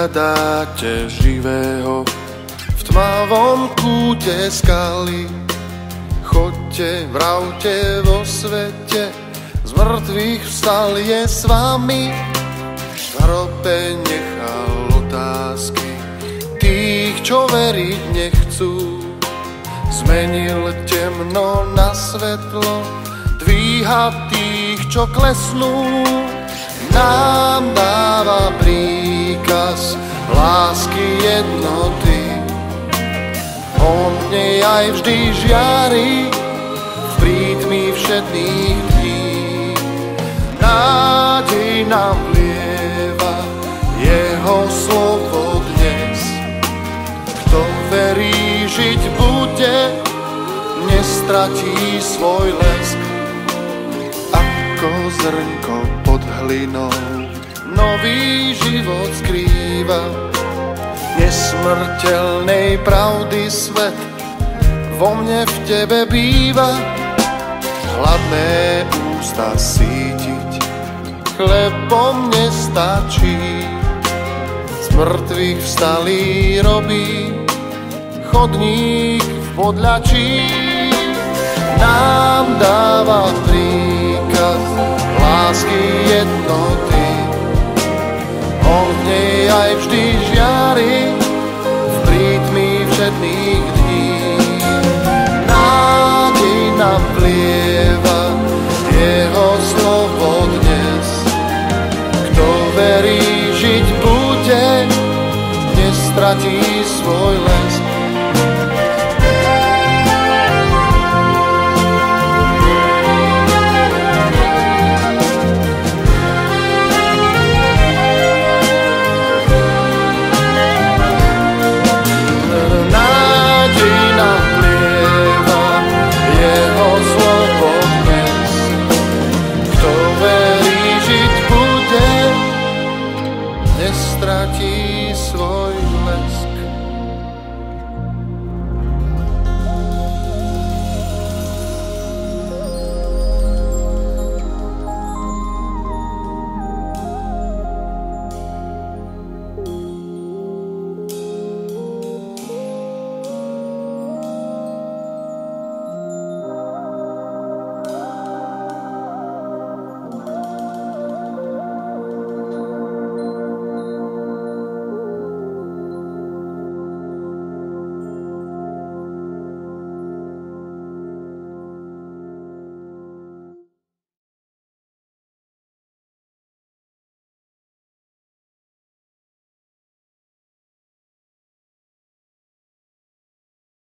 hľadáte živého v tmavom kúte skaly. Chodte, vravte vo svete, z mŕtvych vstal je s vami. V hrobe nechal otázky tých, čo veriť nechcú. Zmenil temno na svetlo, dvíha tých, čo klesnú. Nám dáva príkaz lásky jednoty. On v nej aj vždy žiari v prítmi všedných dní. Nádej nám vlieva jeho slovo dnes. Kto verí, žiť bude, nestratí svoj lesk. Ako zrnko pod hlinou nový život skrýva. Nesmrteľnej pravdy svet vo mne v tebe býva. Hladné ústa sítiť chlebom nestačí. Z mŕtvych vstalý robí chodník v podľačí. Nám dáva príkaz lásky jednoty. On v nej aj vždy žiari v prítmi všedných dní. Nádej nám vlieva jeho slovo dnes. Kto verí, žiť bude, nestratí svoj lesk.